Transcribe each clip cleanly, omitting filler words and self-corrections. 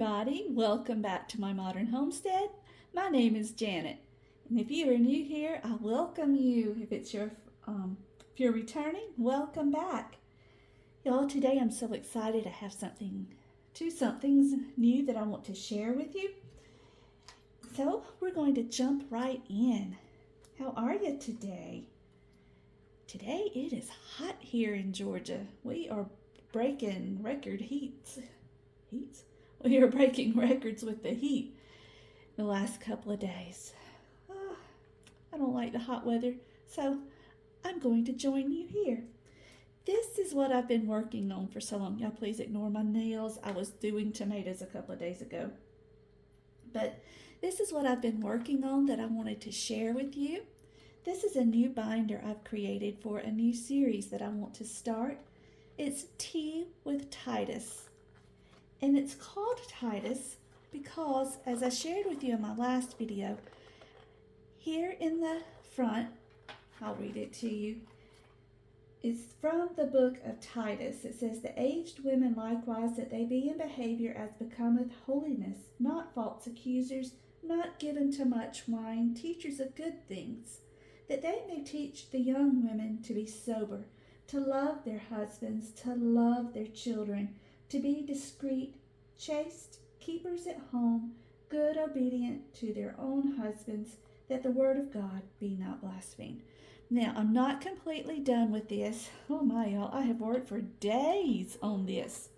everybody, welcome back to my modern homestead. My name is Janet, and if you are new here, I welcome you. If you're returning, welcome back. Y'all, today I'm so excited to have two things new that I want to share with you. So we're going to jump right in. How are you today? Today it is hot here in Georgia. We are breaking record heats. We are breaking records with the heat the last couple of days. I don't like the hot weather, so I'm going to join you here. This is what I've been working on for so long. Y'all please ignore my nails. I was doing tomatoes a couple of days ago. But this is what I've been working on that I wanted to share with you. This is a new binder I've created for a new series that I want to start. It's Tea with Titus. And it's called Titus because, as I shared with you in my last video, here in the front, I'll read it to you. It's from the book of Titus. It says, "The aged women likewise, that they be in behavior as becometh holiness, not false accusers, not given to much wine, teachers of good things, that they may teach the young women to be sober, to love their husbands, to love their children, to be discreet, chaste, keepers at home, good, obedient to their own husbands, that the word of God be not blasphemed." Now, I'm not completely done with this. Oh my, y'all, I have worked for days on this.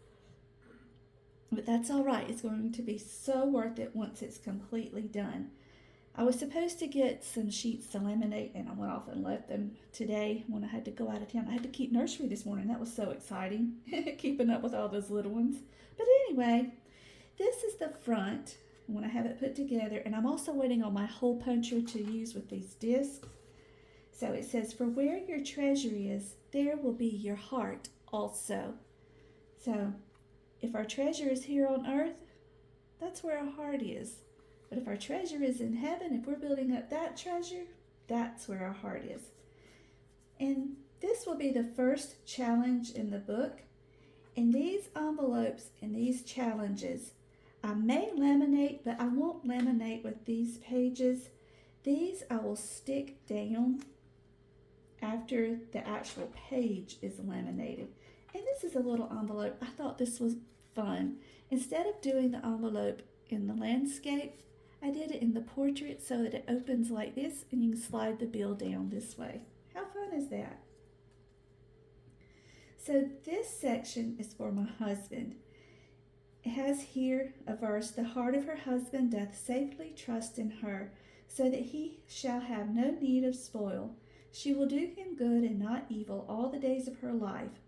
But that's all right. It's going to be so worth it once it's completely done. I was supposed to get some sheets to laminate, and I went off and left them today when I had to go out of town. I had to keep nursery this morning. That was so exciting, keeping up with all those little ones. But anyway, this is the front when I have it put together, and I'm also waiting on my hole puncher to use with these discs. So it says, "For where your treasure is, there will be your heart also." So if our treasure is here on earth, that's where our heart is. But if our treasure is in heaven, if we're building up that treasure, that's where our heart is. And this will be the first challenge in the book. And these envelopes and these challenges, I may laminate, but I won't laminate with these pages. These I will stick down after the actual page is laminated. And this is a little envelope. I thought this was fun. Instead of doing the envelope in the landscape, I did it in the portrait so that it opens like this and you can slide the bill down this way. How fun is that? So this section is for my husband. It has here a verse, "The heart of her husband doth safely trust in her, so that he shall have no need of spoil. She will do him good and not evil all the days of her life.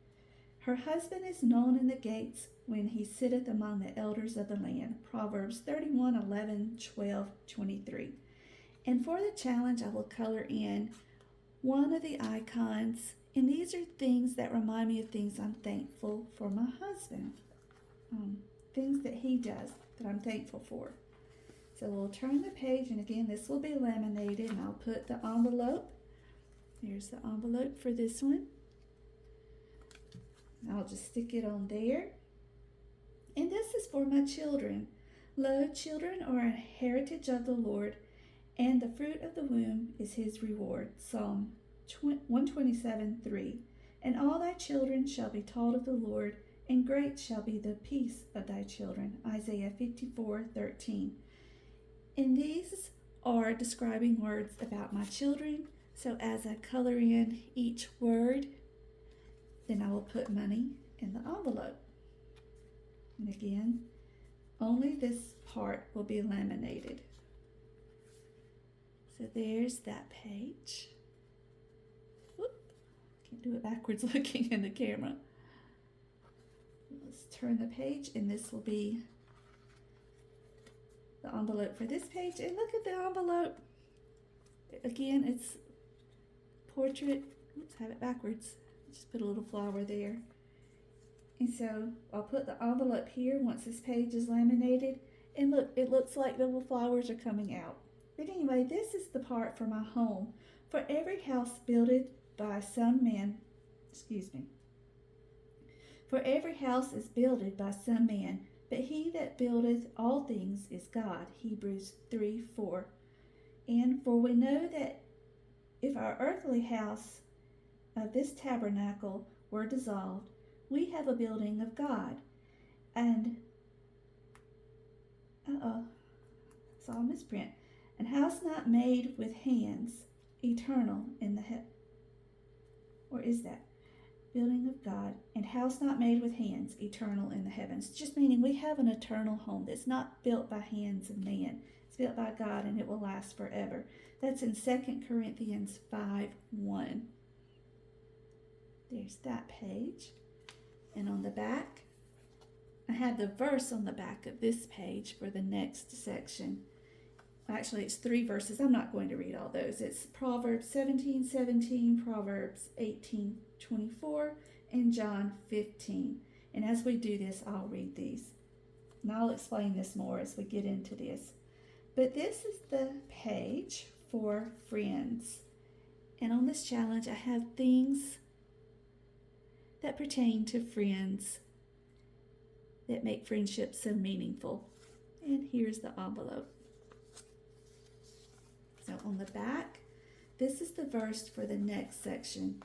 Her husband is known in the gates when he sitteth among the elders of the land." Proverbs 31, 11, 12, 23. And for the challenge, I will color in one of the icons. And these are things that remind me of things I'm thankful for my husband. Things that he does that I'm thankful for. So we'll turn the page, and again, this will be laminated, and I'll put the envelope. Here's the envelope for this one. I'll just stick it on there. And this is for my children. "Lo, children are a heritage of the Lord, and the fruit of the womb is his reward." Psalm 127, 3. "And all thy children shall be taught of the Lord, and great shall be the peace of thy children." Isaiah 54, 13. And these are describing words about my children. So as I color in each word, then I will put money in the envelope. And again, only this part will be laminated. So there's that page. Whoop, can't do it backwards looking in the camera. Let's turn the page, and this will be the envelope for this page. And look at the envelope. Again, it's portrait. Let's have it backwards. Just put a little flower there. And so I'll put the envelope here once this page is laminated. And look, it looks like the little flowers are coming out. But anyway, this is the part for my home. "For every house builded by some man," For every house is builded by some man, But he that buildeth all things is God. Hebrews 3:4. And for we know that if our earthly house of this tabernacle were dissolved, we have a building of God, and saw a misprint, and house not made with hands, eternal in the or is that building of God, and house not made with hands, eternal in the heavens? Just meaning we have an eternal home that's not built by hands of man. It's built by God, and it will last forever. That's in 2 Corinthians 5:1. There's that page. And on the back, I have the verse on the back of this page for the next section. Actually, it's 3 verses. I'm not going to read all those. It's Proverbs 17:17, Proverbs 18:24, and John 15. And as we do this, I'll read these. And I'll explain this more as we get into this. But this is the page for friends. And on this challenge, I have things that pertain to friends that make friendship so meaningful. And here's the envelope. So on the back, this is the verse for the next section.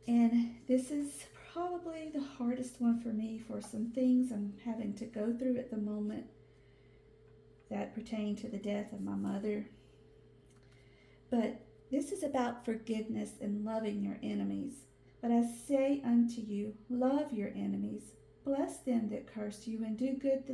And this is probably the hardest one for me for some things I'm having to go through at the moment that pertain to the death of my mother. But this is about forgiveness and loving your enemies. But I say unto you, love your enemies, bless them that curse you, and do good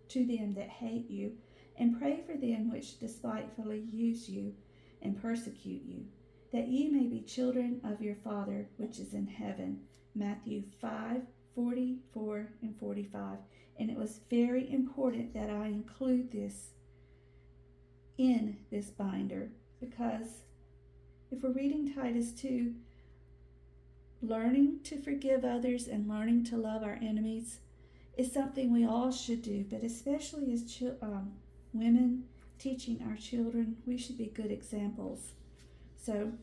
to them that hate you, and pray for them which despitefully use you and persecute you, that ye may be children of your Father which is in heaven. Matthew 5:44 and 45. And it was very important that I include this in this binder, because if we're reading Titus 2, learning to forgive others and learning to love our enemies is something we all should do, but especially as women teaching our children, we should be good examples. So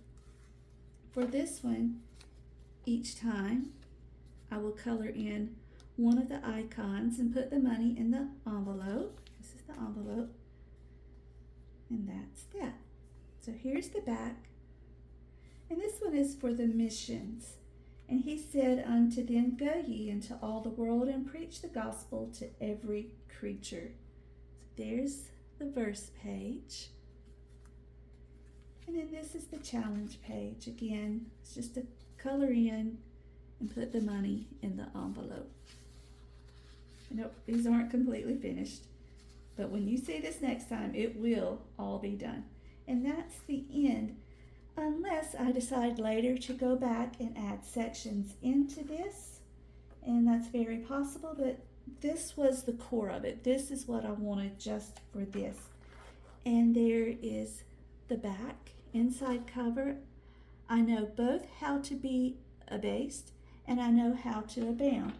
for this one, each time I will color in one of the icons and put the money in the envelope. This is the envelope, and that's that. So here's the back, and this one is for the missions. And he said unto them, go ye into all the world and preach the gospel to every creature. So there's the verse page. And then this is the challenge page. Again, it's just to color in and put the money in the envelope. Nope, these aren't completely finished. But when you see this next time, it will all be done. And that's the end. Unless I decide later to go back and add sections into this, and that's very possible, but this was the core of it. This is what I wanted just for this. And there is the back, inside cover. I know both how to be abased and I know how to abound.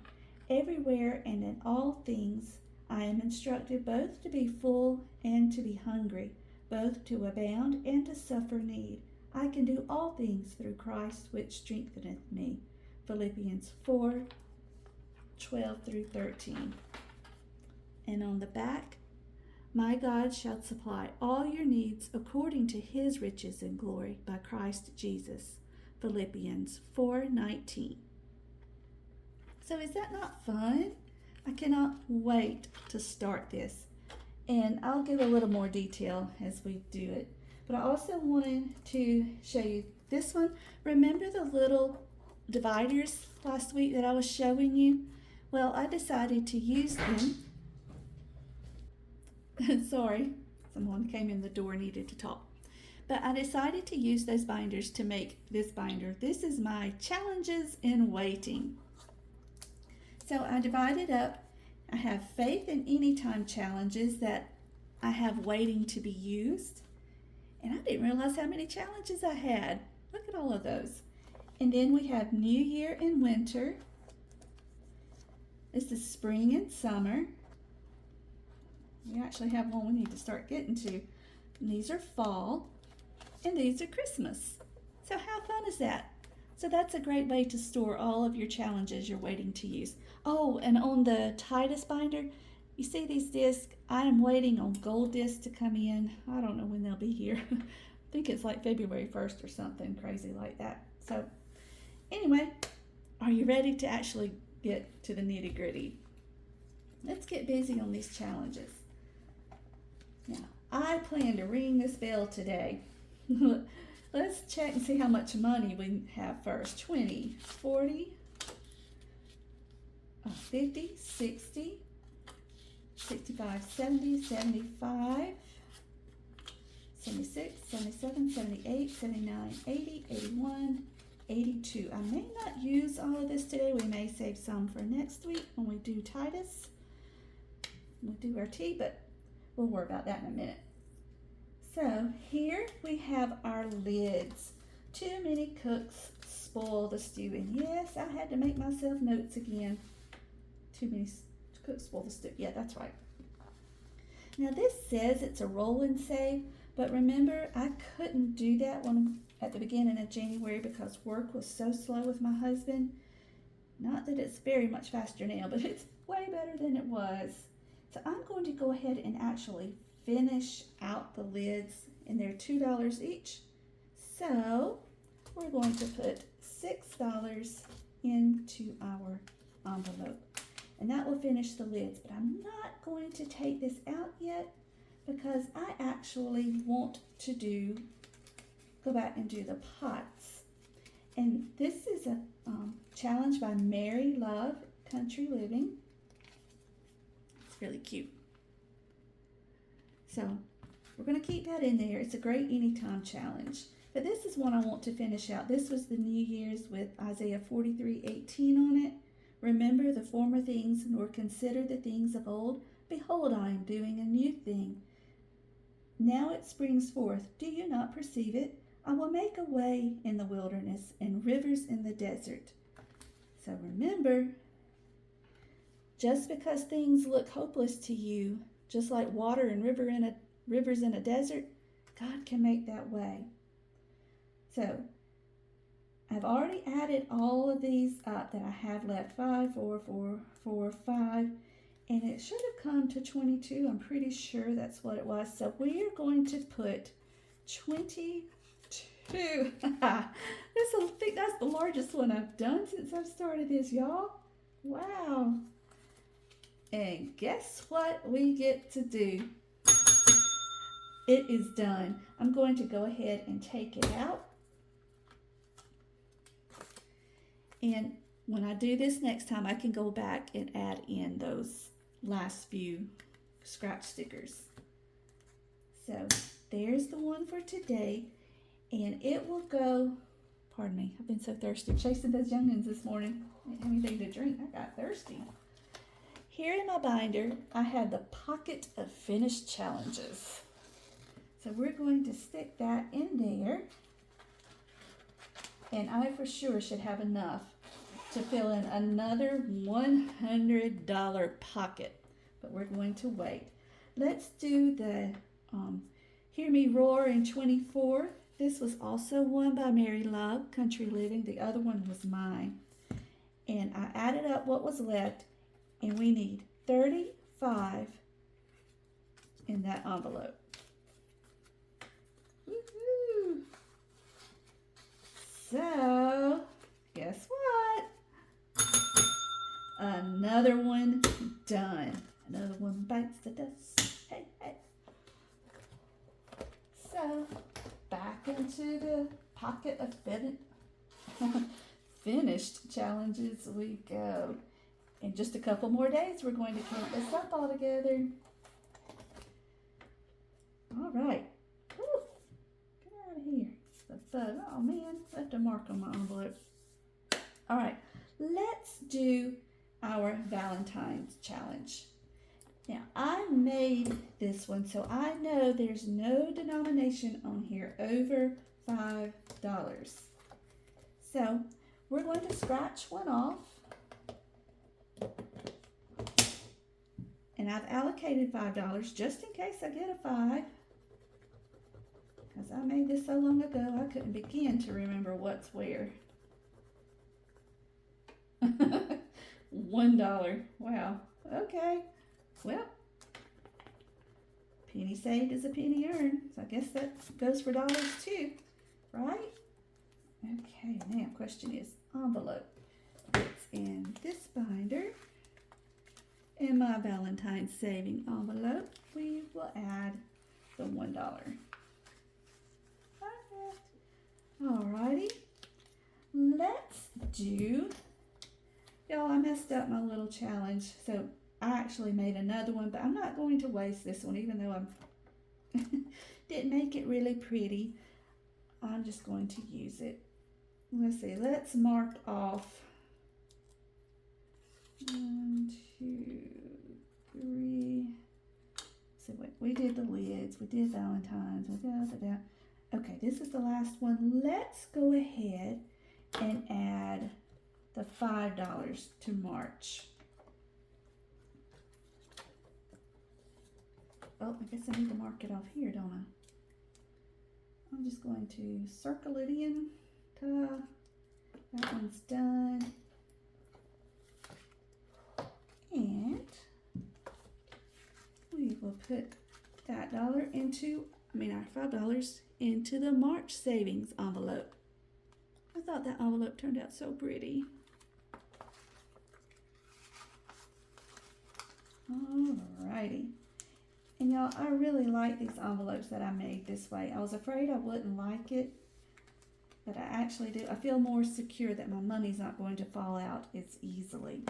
Everywhere and in all things I am instructed both to be full and to be hungry, both to abound and to suffer need. I can do all things through Christ which strengtheneth me. Philippians 4:12 through 13. And on the back, my God shall supply all your needs according to his riches and glory by Christ Jesus. Philippians 4:19. So is that not fun? I cannot wait to start this. And I'll give a little more detail as we do it. But I also wanted to show you this one. Remember the little dividers last week that I was showing you? Well, I decided to use them. Sorry, someone came in the door and needed to talk. But I decided to use those binders to make this binder. This is my challenges in waiting. So I divided up. I have faith and anytime challenges that I have waiting to be used. And I didn't realize how many challenges I had. Look at all of those. And then we have New Year and Winter. This is Spring and Summer. We actually have one we need to start getting to. And these are Fall. And these are Christmas. So how fun is that? So that's a great way to store all of your challenges you're waiting to use. Oh, and on the Titus binder, you see these discs? I am waiting on gold discs to come in. I don't know when they'll be here. I think it's like February 1st or something crazy like that. So anyway, are you ready to actually get to the nitty gritty? Let's get busy on these challenges. Now, I plan to ring this bell today. Let's check and see how much money we have first. 20, 40, 50, 60, 65, 70, 75, 76, 77, 78, 79, 80, 81, 82. I may not use all of this today. We may save some for next week when we do Titus. We'll do our tea, but we'll worry about that in a minute. So here we have our lids. Too many cooks spoil the stew. And yes, I had to make myself notes again. Too many cooks spoil the stew. Yeah, that's right. Now this says it's a roll and save, but remember I couldn't do that one at the beginning of January because work was so slow with my husband. Not that it's very much faster now, but it's way better than it was. So I'm going to go ahead and actually finish out the lids, and they're $2 each. So we're going to put $6 into our envelope, and that will finish the lids. But I'm not going to take this out yet because I actually want to go back and do the pots. And this is a challenge by Mary Love Country Living. It's really cute. So we're going to keep that in there. It's a great anytime challenge. But this is one I want to finish out. This was the New Year's with Isaiah 43:18 on it. Remember the former things, nor consider the things of old. Behold, I am doing a new thing. Now it springs forth. Do you not perceive it? I will make a way in the wilderness and rivers in the desert. So remember, just because things look hopeless to you, just like water and rivers in a desert, God can make that way. So I've already added all of these up that I have left. 5, 4, 4, 4, 5. And it should have come to 22. I'm pretty sure that's what it was. So we are going to put 22. I think that's the largest one I've done since I've started this, y'all. Wow. And guess what we get to do? It is done. I'm going to go ahead and take it out. And when I do this next time, I can go back and add in those last few scratch stickers. So there's the one for today. And it will go, pardon me, I've been so thirsty. Chasing those youngins this morning. I didn't have anything to drink. I got thirsty. Here in my binder, I have the Pocket of Finished Challenges. So we're going to stick that in there. And I for sure should have enough to fill in another $100 pocket. But we're going to wait. Let's do the Hear Me Roar in 24. This was also one by Mary Love Country Living. The other one was mine. And I added up what was left. And we need 35 in that envelope. Woo-hoo. So, guess what? Another one done. Another one bites the dust. Hey, hey. So, back into the Pocket of Finished Challenges we go. In just a couple more days, we're going to count this up all together. All right. Woo. Get out of here. Oh, man. Left a mark on my envelope. All right. Let's do our Valentine's challenge. Now, I made this one, so I know there's no denomination on here over $5. So, we're going to scratch one off. And I've allocated $5 just in case I get a 5. Because I made this so long ago, I couldn't begin to remember what's where. $1. Wow. Okay. Well, penny saved is a penny earned. So I guess that goes for dollars too, right? Okay, now question is envelope. It's in this binder. In my Valentine's saving envelope, we will add the $1. Perfect. Alrighty. Let's do, y'all, I messed up my little challenge. So I actually made another one, but I'm not going to waste this one, even though I didn't make it really pretty. I'm just going to use it. Let's see, let's mark off 1, 2, 3. So we did the lids, we did Valentine's, we did that. Okay, this is the last one. Let's go ahead and add the $5 to March. Oh, I guess I need to mark it off here, don't I? I'm just going to circle it in. Ta-da. That one's done. And we will put that our $5 into the March savings envelope. I thought that envelope turned out so pretty. Alrighty. And y'all, I really like these envelopes that I made this way. I was afraid I wouldn't like it, but I actually do. I feel more secure that my money's not going to fall out as easily.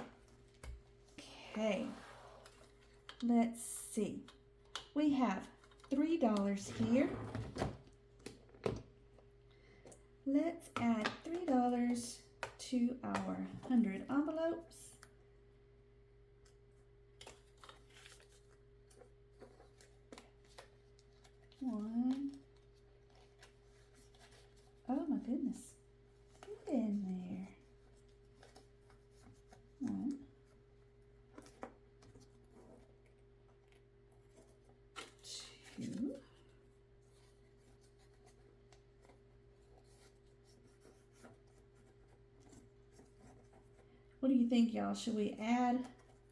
Okay, let's see. We have $3 here. Let's add $3 to our 100 envelopes. One. Oh my goodness. Get in there. One. Two. What do you think, y'all? Should we add,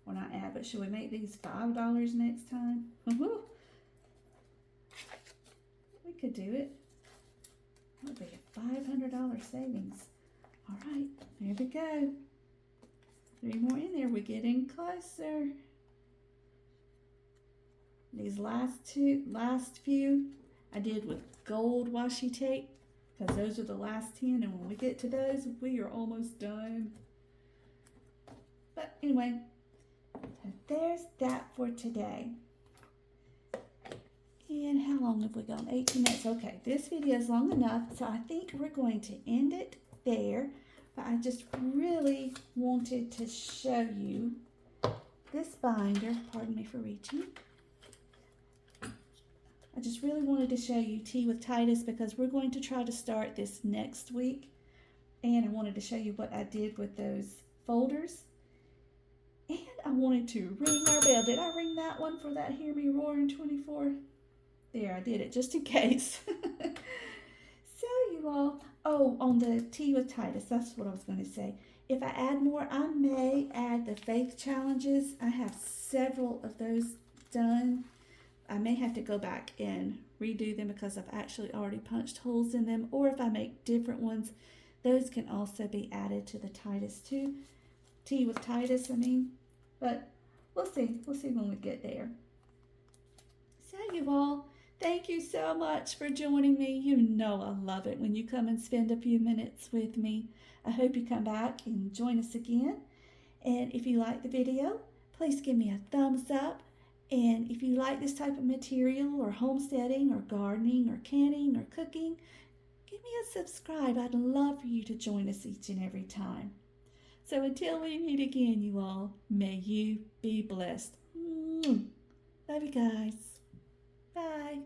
or not add, but should we make these $5 next time? We could do it. That would be a $500 savings. All right, there we go. 3 more in there. We're getting closer. These last few, I did with gold washi tape, because those are the last 10, and when we get to those, we are almost done. But anyway, there's that for today. And how long have we gone? 18 minutes. Okay, this video is long enough, so I think we're going to end it there. But I just really wanted to show you this binder. Pardon me for reaching. I just really wanted to show you Tea with Titus, because we're going to try to start this next week. And I wanted to show you what I did with those folders. And I wanted to ring our bell. Did I ring that one for that Hear Me Roar in 24? There, I did it just in case. So you all, on the Tea with Titus, that's what I was going to say. If I add more, I may add the faith challenges. I have several of those done. I may have to go back and redo them because I've actually already punched holes in them. Or if I make different ones, those can also be added to the Titus too. Tea with Titus, I mean. But we'll see. We'll see when we get there. So you all, thank you so much for joining me. You know I love it when you come and spend a few minutes with me. I hope you come back and join us again. And if you like the video, please give me a thumbs up. And if you like this type of material, or homesteading, or gardening, or canning, or cooking, give me a subscribe. I'd love for you to join us each and every time. So until we meet again, you all, may you be blessed. Love you guys. Bye.